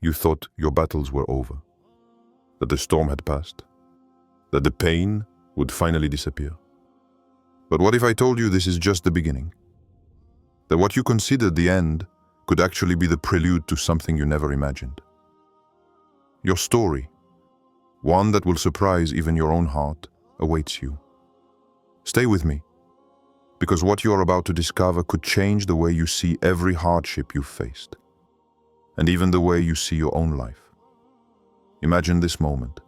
You thought your battles were over, that the storm had passed, that the pain would finally disappear. But what if I told you this is just the beginning? That what you considered the end could actually be the prelude to something you never imagined. Your story, one that will surprise even your own heart, awaits you. Stay with me, because what you are about to discover could change the way you see every hardship you've faced, and even the way you see your own life. Imagine this moment.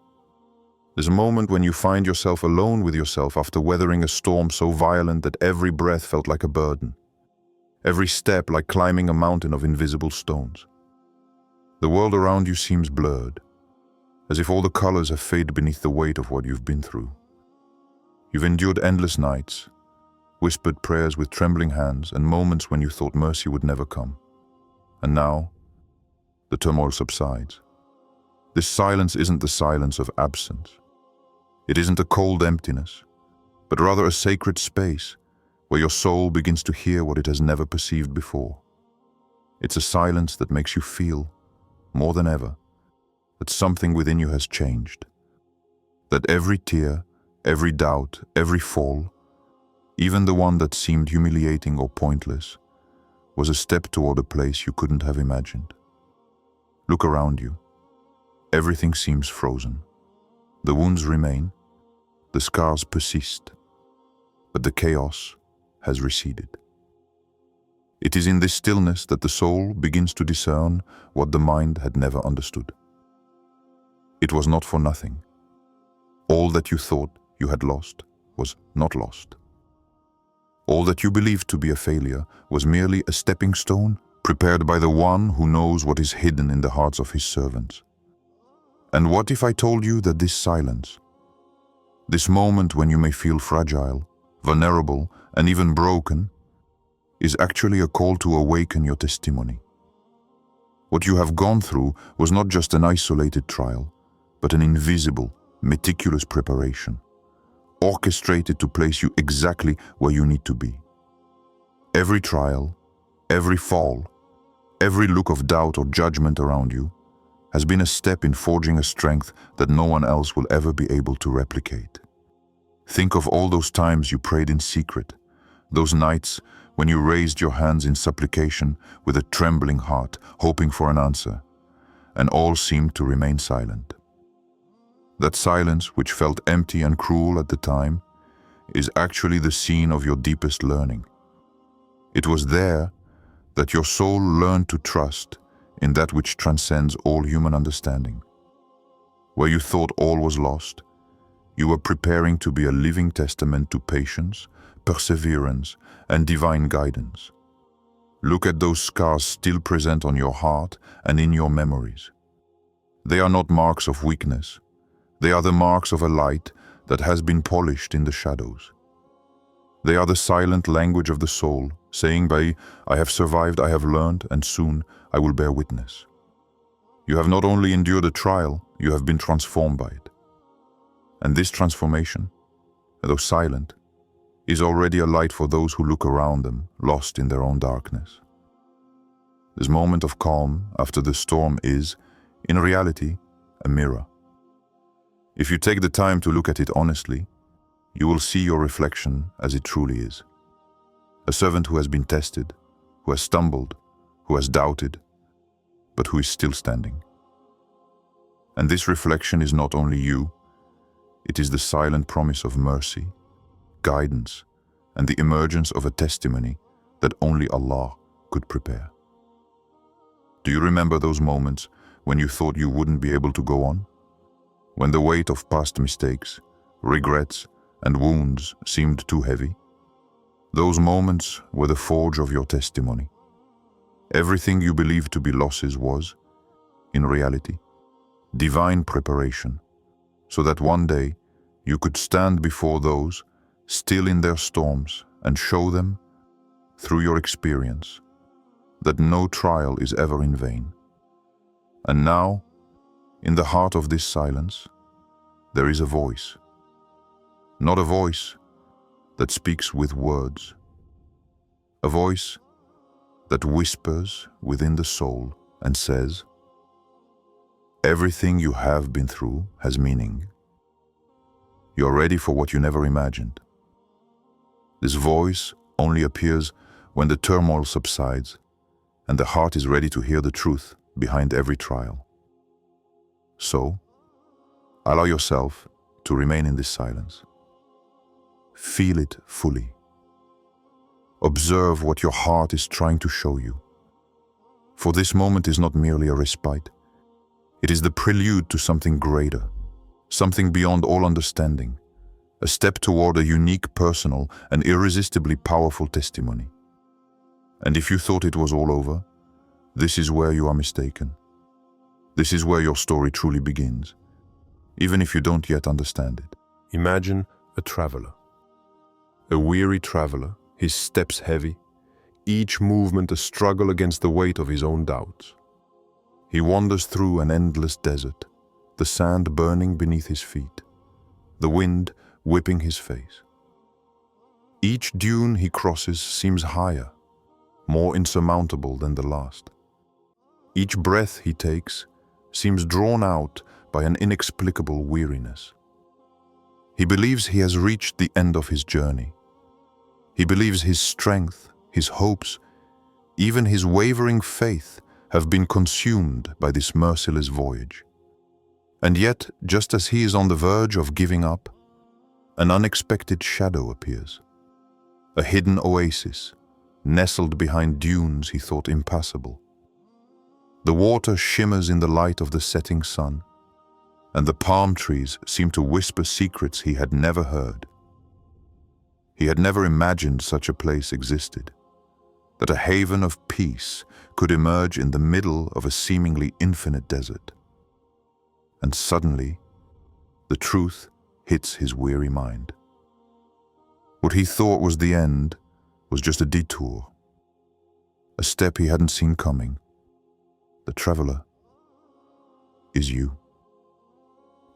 There's a moment when you find yourself alone with yourself after weathering a storm so violent that every breath felt like a burden, every step like climbing a mountain of invisible stones. The world around you seems blurred, as if all the colors have faded beneath the weight of what you've been through. You've endured endless nights, whispered prayers with trembling hands, and moments when you thought mercy would never come. And now, the turmoil subsides. This silence isn't the silence of absence. It isn't a cold emptiness, but rather a sacred space where your soul begins to hear what it has never perceived before. It's a silence that makes you feel, more than ever, that something within you has changed. That every tear, every doubt, every fall, even the one that seemed humiliating or pointless, was a step toward a place you couldn't have imagined. Look around you. Everything seems frozen. The wounds remain, the scars persist, but the chaos has receded. It is in this stillness that the soul begins to discern what the mind had never understood. It was not for nothing. All that you thought you had lost was not lost. All that you believed to be a failure was merely a stepping stone prepared by the one who knows what is hidden in the hearts of his servants. And what if I told you that this silence, this moment when you may feel fragile, vulnerable, and even broken, is actually a call to awaken your testimony? What you have gone through was not just an isolated trial, but an invisible, meticulous preparation, orchestrated to place you exactly where you need to be. Every trial, every fall, every look of doubt or judgment around you has been a step in forging a strength that no one else will ever be able to replicate. Think of all those times you prayed in secret, those nights when you raised your hands in supplication with a trembling heart, hoping for an answer, and all seemed to remain silent. That silence, which felt empty and cruel at the time, is actually the scene of your deepest learning. It was there that your soul learned to trust in that which transcends all human understanding. Where you thought all was lost, you were preparing to be a living testament to patience, perseverance, and divine guidance. Look at those scars still present on your heart and in your memories. They are not marks of weakness. They are the marks of a light that has been polished in the shadows. They are the silent language of the soul, saying by, I have survived, I have learned, and soon I will bear witness. You have not only endured a trial, you have been transformed by it. And this transformation, though silent, is already a light for those who look around them, lost in their own darkness. This moment of calm after the storm is, in reality, a mirror. If you take the time to look at it honestly, you will see your reflection as it truly is. A servant who has been tested, who has stumbled, who has doubted, but who is still standing. And this reflection is not only you, it is the silent promise of mercy, guidance, and the emergence of a testimony that only Allah could prepare. Do you remember those moments when you thought you wouldn't be able to go on? When the weight of past mistakes, regrets, and wounds seemed too heavy? Those moments were the forge of your testimony. Everything you believed to be losses was, in reality, divine preparation, so that one day you could stand before those still in their storms and show them, through your experience, that no trial is ever in vain. And now, in the heart of this silence, there is a voice. Not a voice that speaks with words. A voice that whispers within the soul and says, Everything you have been through has meaning. You're ready for what you never imagined. This voice only appears when the turmoil subsides and the heart is ready to hear the truth behind every trial. So, allow yourself to remain in this silence. Feel it fully. Observe what your heart is trying to show you. For this moment is not merely a respite. It is the prelude to something greater, something beyond all understanding, a step toward a unique, personal, and irresistibly powerful testimony. And if you thought it was all over, this is where you are mistaken. This is where your story truly begins, even if you don't yet understand it. Imagine a traveler. A weary traveler, his steps heavy, each movement a struggle against the weight of his own doubts. He wanders through an endless desert, the sand burning beneath his feet, the wind whipping his face. Each dune he crosses seems higher, more insurmountable than the last. Each breath he takes seems drawn out by an inexplicable weariness. He believes he has reached the end of his journey. He believes his strength, his hopes, even his wavering faith have been consumed by this merciless voyage. And yet, just as he is on the verge of giving up, an unexpected shadow appears. A hidden oasis, nestled behind dunes he thought impassable. The water shimmers in the light of the setting sun, and the palm trees seem to whisper secrets he had never heard. He had never imagined such a place existed, that a haven of peace could emerge in the middle of a seemingly infinite desert. And suddenly, the truth hits his weary mind. What he thought was the end was just a detour, a step he hadn't seen coming. The traveler is you.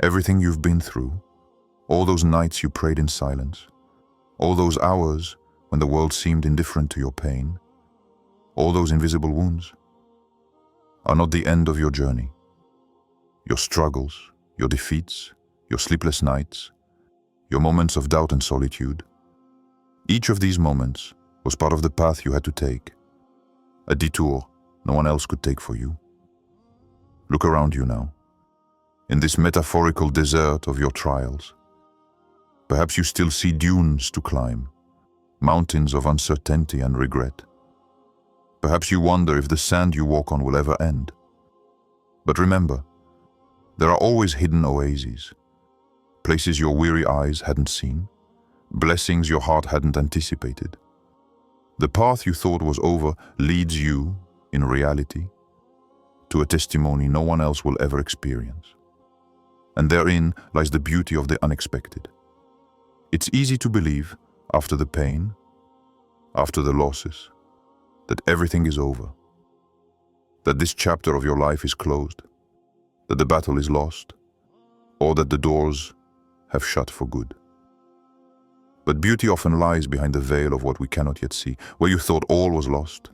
Everything you've been through, all those nights you prayed in silence, all those hours when the world seemed indifferent to your pain, all those invisible wounds, are not the end of your journey. Your struggles, your defeats, your sleepless nights, your moments of doubt and solitude, each of these moments was part of the path you had to take, a detour no one else could take for you. Look around you now, in this metaphorical desert of your trials. Perhaps you still see dunes to climb, mountains of uncertainty and regret. Perhaps you wonder if the sand you walk on will ever end. But remember, there are always hidden oases, places your weary eyes hadn't seen, blessings your heart hadn't anticipated. The path you thought was over leads you, in reality, to a testimony no one else will ever experience. And therein lies the beauty of the unexpected. It's easy to believe, after the pain, after the losses, that everything is over, that this chapter of your life is closed, that the battle is lost, or that the doors have shut for good. But beauty often lies behind the veil of what we cannot yet see, where you thought all was lost,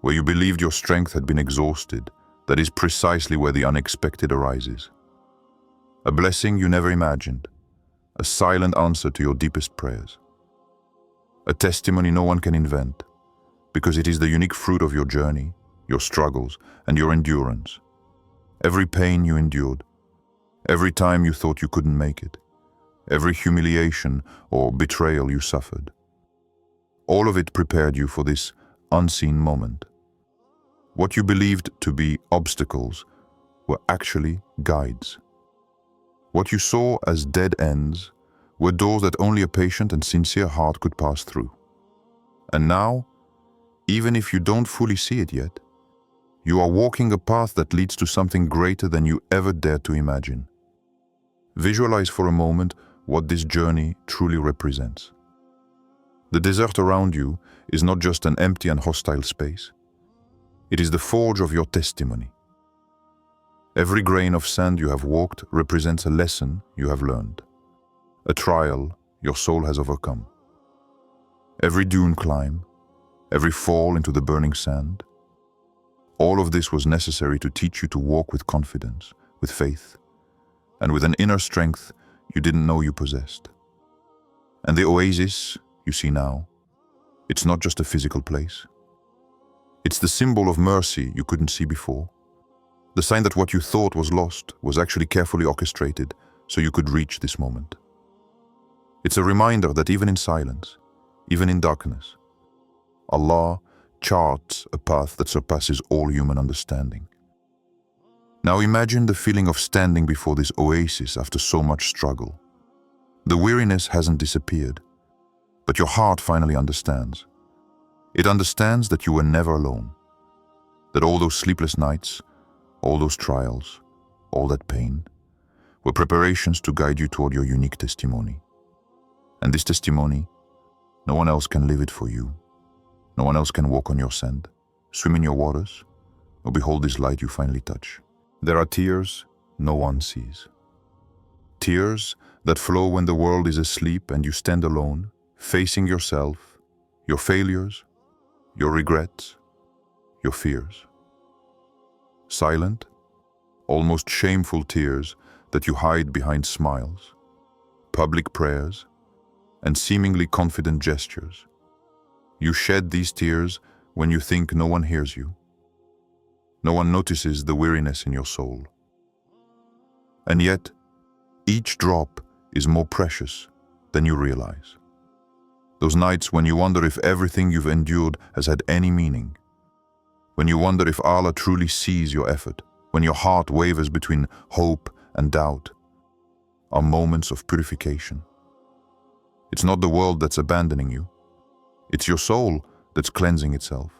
where you believed your strength had been exhausted. That is precisely where the unexpected arises. A blessing you never imagined, a silent answer to your deepest prayers. A testimony no one can invent, because it is the unique fruit of your journey, your struggles, and your endurance. Every pain you endured, every time you thought you couldn't make it, every humiliation or betrayal you suffered. All of it prepared you for this unseen moment. What you believed to be obstacles were actually guides. What you saw as dead ends were doors that only a patient and sincere heart could pass through. And now, even if you don't fully see it yet, you are walking a path that leads to something greater than you ever dared to imagine. Visualize for a moment what this journey truly represents. The desert around you is not just an empty and hostile space. It is the forge of your testimony. Every grain of sand you have walked represents a lesson you have learned, a trial your soul has overcome. Every dune climb, every fall into the burning sand, All of this was necessary to teach you to walk with confidence, with faith, and with an inner strength you didn't know you possessed. And the oasis you see now, it's not just a physical place. It's the symbol of mercy you couldn't see before. The sign that what you thought was lost was actually carefully orchestrated so you could reach this moment. It's a reminder that even in silence, even in darkness, Allah charts a path that surpasses all human understanding. Now imagine the feeling of standing before this oasis after so much struggle. The weariness hasn't disappeared, but your heart finally understands. It understands that you were never alone, that all those sleepless nights, all those trials, all that pain, were preparations to guide you toward your unique testimony. And this testimony, no one else can live it for you. No one else can walk on your sand, swim in your waters, or behold this light you finally touch. There are tears no one sees. Tears that flow when the world is asleep and you stand alone, facing yourself, your failures, your regrets, your fears. Silent, almost shameful tears that you hide behind smiles, public prayers, and seemingly confident gestures. You shed these tears when you think no one hears you. No one notices the weariness in your soul. And yet, each drop is more precious than you realize. Those nights when you wonder if everything you've endured has had any meaning. When you wonder if Allah truly sees your effort. When your heart wavers between hope and doubt, are moments of purification. It's not the world that's abandoning you. It's your soul that's cleansing itself,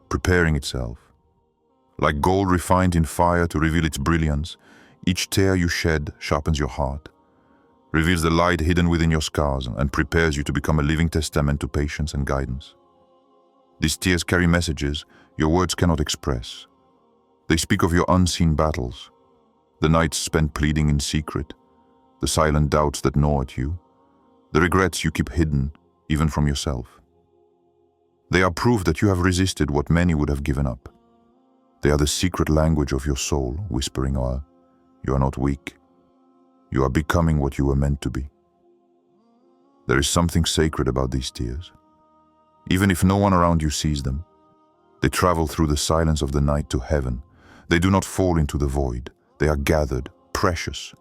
preparing itself. Like gold refined in fire to reveal its brilliance, each tear you shed sharpens your heart, reveals the light hidden within your scars, and prepares you to become a living testament to patience and guidance. These tears carry messages your words cannot express. They speak of your unseen battles, the nights spent pleading in secret, the silent doubts that gnaw at you, the regrets you keep hidden even from yourself. They are proof that you have resisted what many would have given up. They are the secret language of your soul, whispering, you are not weak. You are becoming what you were meant to be. There is something sacred about these tears. Even if no one around you sees them, they travel through the silence of the night to heaven. They do not fall into the void. They are gathered, precious,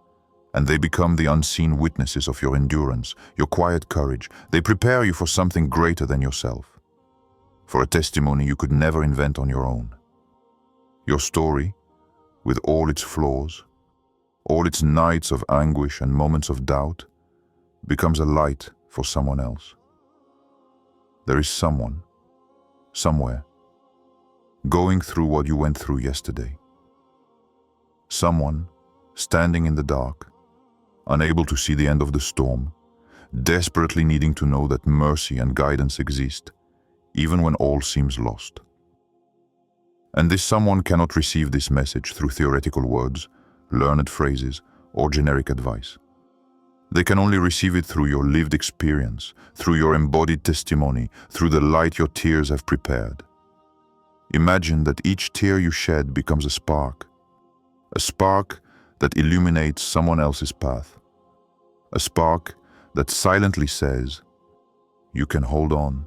and they become the unseen witnesses of your endurance, your quiet courage. They prepare you for something greater than yourself, for a testimony you could never invent on your own. Your story, with all its flaws, all its nights of anguish and moments of doubt, becomes a light for someone else. There is someone, somewhere, going through what you went through yesterday. Someone standing in the dark, unable to see the end of the storm, desperately needing to know that mercy and guidance exist, even when all seems lost. And this someone cannot receive this message through theoretical words, learned phrases, or generic advice. They can only receive it through your lived experience, through your embodied testimony, through the light your tears have prepared. Imagine that each tear you shed becomes a spark that illuminates someone else's path, a spark that silently says, you can hold on,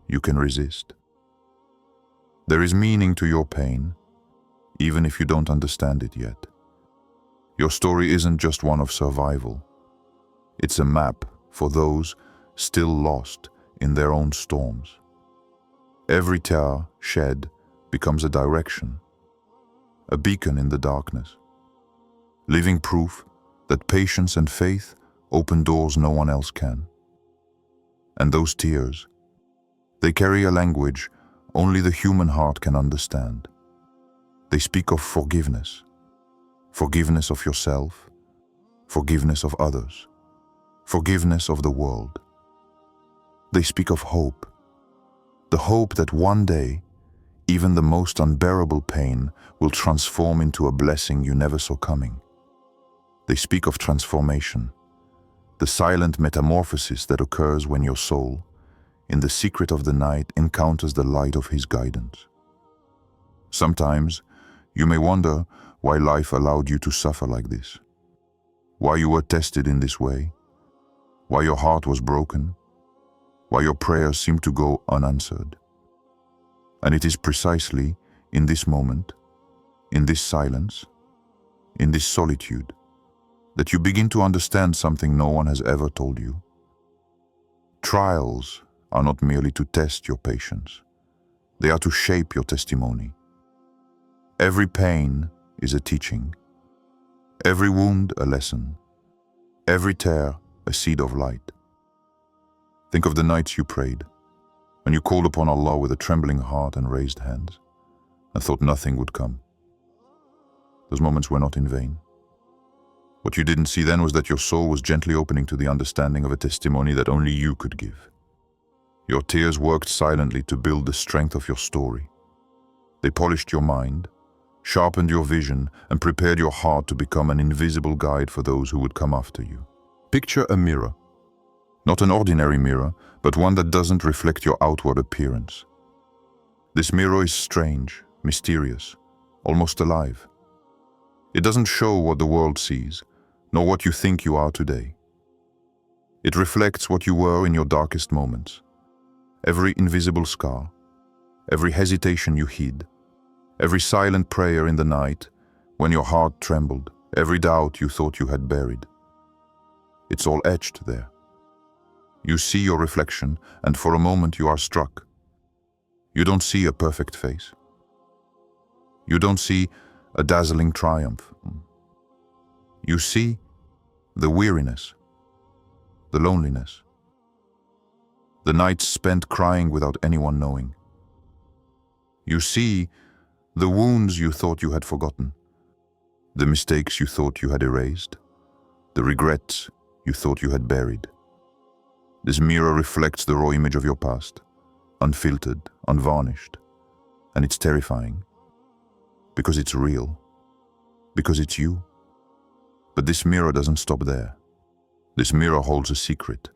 you can resist. There is meaning to your pain, even if you don't understand it yet. Your story isn't just one of survival. It's a map for those still lost in their own storms. Every tear shed becomes a direction, a beacon in the darkness, living proof that patience and faith open doors no one else can. And those tears, they carry a language only the human heart can understand. They speak of forgiveness, forgiveness of yourself, forgiveness of others, forgiveness of the world. They speak of hope, the hope that one day, even the most unbearable pain will transform into a blessing you never saw coming. They speak of transformation, the silent metamorphosis that occurs when your soul, in the secret of the night, encounters the light of His guidance. Sometimes you may wonder why life allowed you to suffer like this, why you were tested in this way, why your heart was broken, why your prayers seemed to go unanswered. And it is precisely in this moment, in this silence, in this solitude, that you begin to understand something no one has ever told you. Trials are not merely to test your patience. They are to shape your testimony. Every pain is a teaching. Every wound a lesson. Every tear a seed of light. Think of the nights you prayed, when you called upon Allah with a trembling heart and raised hands, and thought nothing would come. Those moments were not in vain. What you didn't see then was that your soul was gently opening to the understanding of a testimony that only you could give. Your tears worked silently to build the strength of your story. They polished your mind, sharpened your vision, and prepared your heart to become an invisible guide for those who would come after you. Picture a mirror. Not an ordinary mirror, but one that doesn't reflect your outward appearance. This mirror is strange, mysterious, almost alive. It doesn't show what the world sees, nor what you think you are today. It reflects what you were in your darkest moments. Every invisible scar, every hesitation you hid, every silent prayer in the night when your heart trembled, every doubt you thought you had buried. It's all etched there. You see your reflection, and for a moment you are struck. You don't see a perfect face. You don't see a dazzling triumph. You see the weariness, the loneliness, the nights spent crying without anyone knowing. You see the wounds you thought you had forgotten, the mistakes you thought you had erased, the regrets you thought you had buried. This mirror reflects the raw image of your past, unfiltered, unvarnished, and it's terrifying, because it's real, because it's you. But this mirror doesn't stop there. This mirror holds a secret.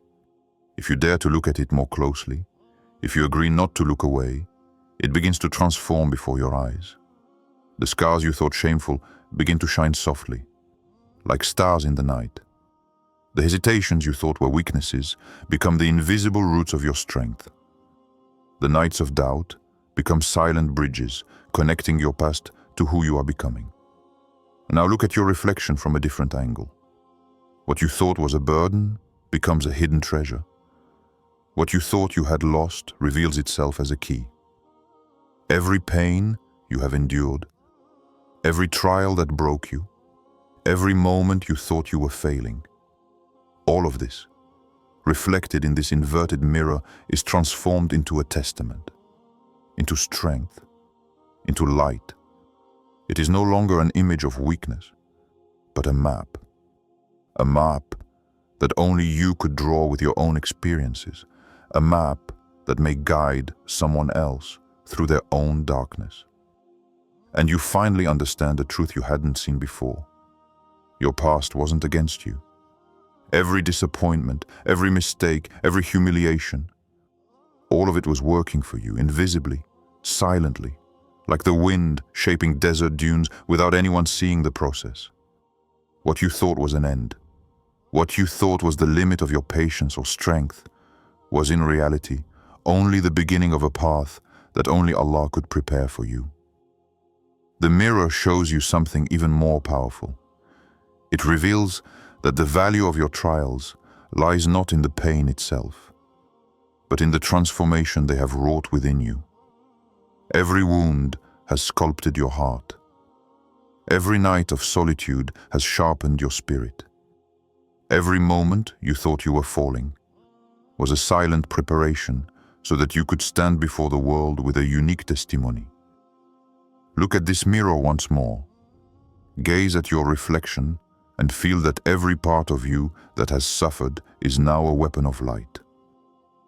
If you dare to look at it more closely, if you agree not to look away, it begins to transform before your eyes. The scars you thought shameful begin to shine softly, like stars in the night. The hesitations you thought were weaknesses become the invisible roots of your strength. The nights of doubt become silent bridges connecting your past to who you are becoming. Now look at your reflection from a different angle. What you thought was a burden becomes a hidden treasure. What you thought you had lost reveals itself as a key. Every pain you have endured, every trial that broke you, every moment you thought you were failing, all of this, reflected in this inverted mirror, is transformed into a testament, into strength, into light. It is no longer an image of weakness, but a map that only you could draw with your own experiences, a map that may guide someone else through their own darkness. And you finally understand a truth you hadn't seen before. Your past wasn't against you. Every disappointment, every mistake, every humiliation, all of it was working for you, invisibly, silently, like the wind shaping desert dunes without anyone seeing the process. What you thought was an end, what you thought was the limit of your patience or strength, was in reality only the beginning of a path that only Allah could prepare for you. The mirror shows you something even more powerful. It reveals that the value of your trials lies not in the pain itself, but in the transformation they have wrought within you. Every wound has sculpted your heart. Every night of solitude has sharpened your spirit. Every moment you thought you were falling was a silent preparation so that you could stand before the world with a unique testimony. Look at this mirror once more. Gaze at your reflection and feel that every part of you that has suffered is now a weapon of light.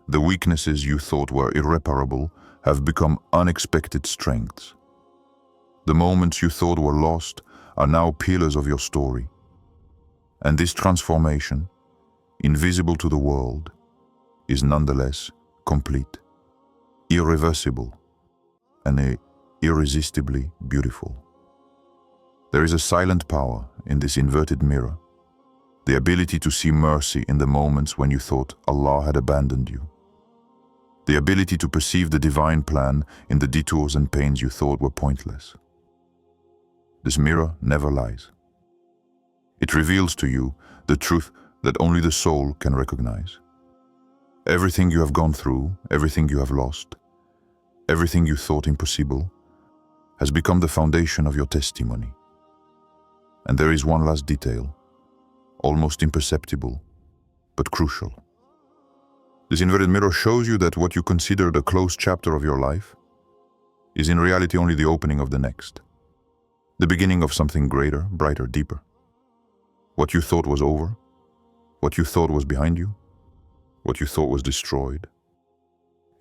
The weaknesses you thought were irreparable have become unexpected strengths. The moments you thought were lost are now pillars of your story. And this transformation, invisible to the world, is nonetheless complete, irreversible, and irresistibly beautiful. There is a silent power in this inverted mirror, the ability to see mercy in the moments when you thought Allah had abandoned you, the ability to perceive the divine plan in the detours and pains you thought were pointless. This mirror never lies. It reveals to you the truth that only the soul can recognize. Everything you have gone through, everything you have lost, everything you thought impossible, has become the foundation of your testimony. And there is one last detail, almost imperceptible, but crucial. This inverted mirror shows you that what you considered a closed chapter of your life is in reality only the opening of the next, the beginning of something greater, brighter, deeper. What you thought was over, what you thought was behind you, what you thought was destroyed,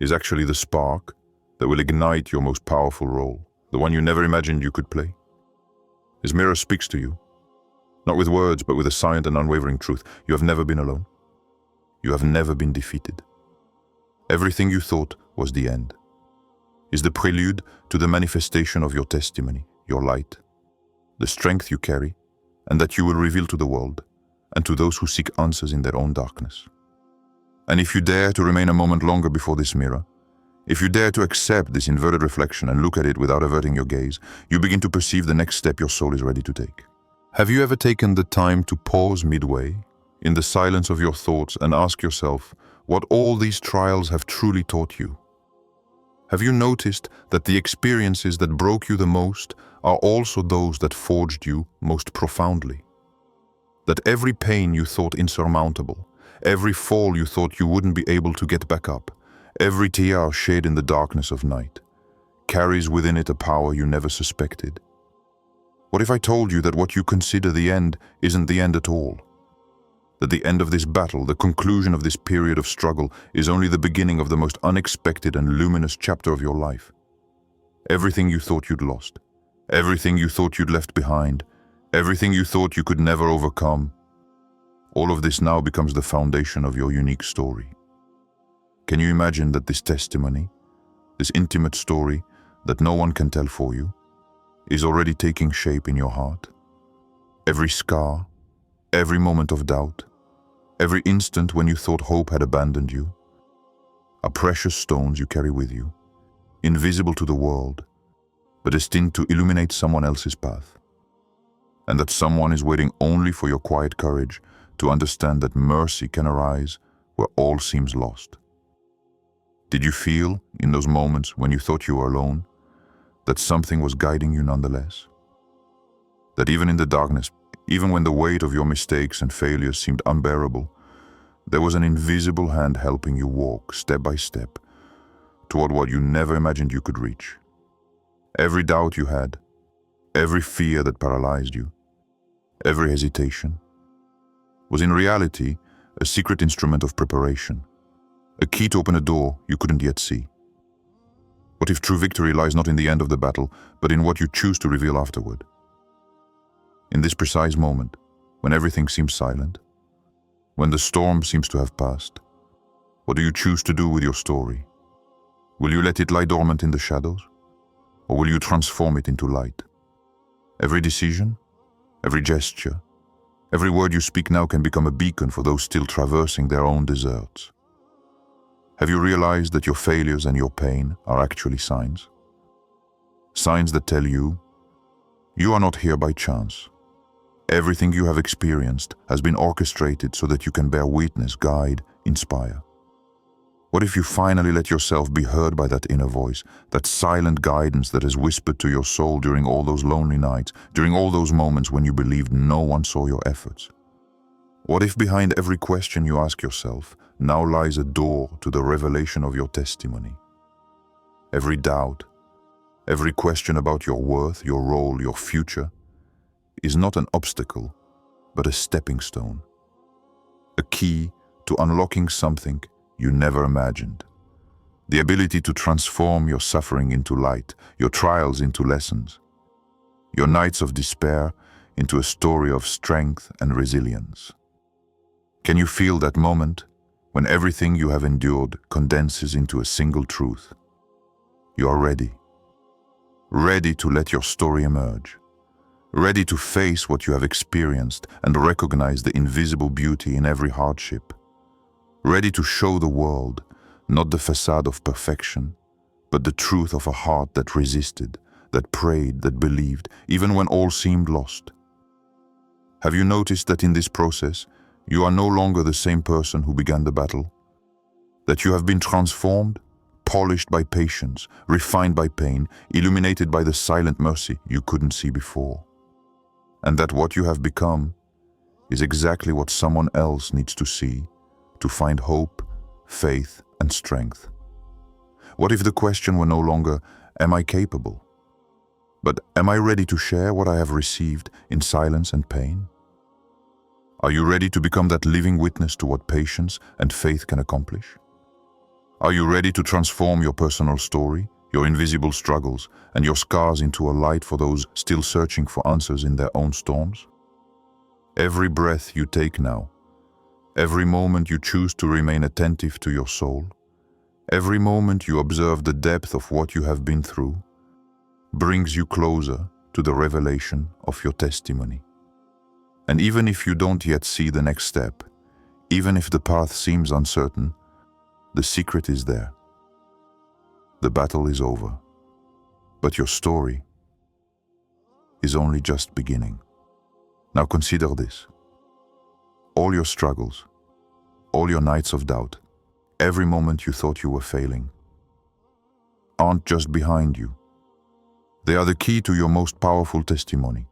is actually the spark that will ignite your most powerful role, the one you never imagined you could play. This mirror speaks to you, not with words, but with a silent and unwavering truth. You have never been alone. You have never been defeated. Everything you thought was the end is the prelude to the manifestation of your testimony, your light, the strength you carry, and that you will reveal to the world and to those who seek answers in their own darkness. And if you dare to remain a moment longer before this mirror, if you dare to accept this inverted reflection and look at it without averting your gaze, you begin to perceive the next step your soul is ready to take. Have you ever taken the time to pause midway, in the silence of your thoughts, and ask yourself what all these trials have truly taught you? Have you noticed that the experiences that broke you the most are also those that forged you most profoundly? That every pain you thought insurmountable, every fall you thought you wouldn't be able to get back up, every tear shed in the darkness of night, carries within it a power you never suspected. What if I told you that what you consider the end isn't the end at all? That the end of this battle, the conclusion of this period of struggle, is only the beginning of the most unexpected and luminous chapter of your life. Everything you thought you'd lost, everything you thought you'd left behind, everything you thought you could never overcome, all of this now becomes the foundation of your unique story. Can you imagine that this testimony, this intimate story that no one can tell for you, is already taking shape in your heart? Every scar, every moment of doubt, every instant when you thought hope had abandoned you, are precious stones you carry with you, invisible to the world, but destined to illuminate someone else's path. And that someone is waiting only for your quiet courage to understand that mercy can arise where all seems lost. Did you feel, in those moments when you thought you were alone, that something was guiding you nonetheless? That even in the darkness, even when the weight of your mistakes and failures seemed unbearable, there was an invisible hand helping you walk, step by step, toward what you never imagined you could reach. Every doubt you had, every fear that paralyzed you, every hesitation, was in reality a secret instrument of preparation, a key to open a door you couldn't yet see. What if true victory lies not in the end of the battle, but in what you choose to reveal afterward? In this precise moment, when everything seems silent, when the storm seems to have passed, what do you choose to do with your story? Will you let it lie dormant in the shadows, or will you transform it into light? Every decision, every gesture, every word you speak now can become a beacon for those still traversing their own deserts. Have you realized that your failures and your pain are actually signs? Signs that tell you, you are not here by chance. Everything you have experienced has been orchestrated so that you can bear witness, guide, inspire. What if you finally let yourself be heard by that inner voice, that silent guidance that has whispered to your soul during all those lonely nights, during all those moments when you believed no one saw your efforts? What if behind every question you ask yourself now lies a door to the revelation of your testimony? Every doubt, every question about your worth, your role, your future, is not an obstacle, but a stepping stone, a key to unlocking something you never imagined. The ability to transform your suffering into light, your trials into lessons, your nights of despair into a story of strength and resilience. Can you feel that moment when everything you have endured condenses into a single truth? You are ready. ready to let your story emerge, ready to face what you have experienced and recognize the invisible beauty in every hardship, ready to show the world not the facade of perfection, but the truth of a heart that resisted, that prayed, that believed, even when all seemed lost. Have you noticed that in this process, you are no longer the same person who began the battle? That you have been transformed, polished by patience, refined by pain, illuminated by the silent mercy you couldn't see before. And that what you have become is exactly what someone else needs to see to find hope, faith, and strength. What if the question were no longer, am I capable? But am I ready to share what I have received in silence and pain? Are you ready to become that living witness to what patience and faith can accomplish? Are you ready to transform your personal story, your invisible struggles, and your scars into a light for those still searching for answers in their own storms? Every breath you take now, every moment you choose to remain attentive to your soul, every moment you observe the depth of what you have been through, brings you closer to the revelation of your testimony. And even if you don't yet see the next step, even if the path seems uncertain, the secret is there. The battle is over, but your story is only just beginning. Now consider this. All your struggles, all your nights of doubt, every moment you thought you were failing, aren't just behind you. They are the key to your most powerful testimony.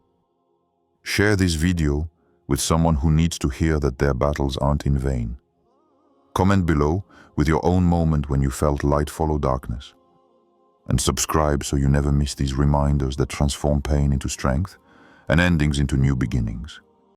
Share this video with someone who needs to hear that their battles aren't in vain. Comment below with your own moment when you felt light follow darkness. And subscribe so you never miss these reminders that transform pain into strength and endings into new beginnings.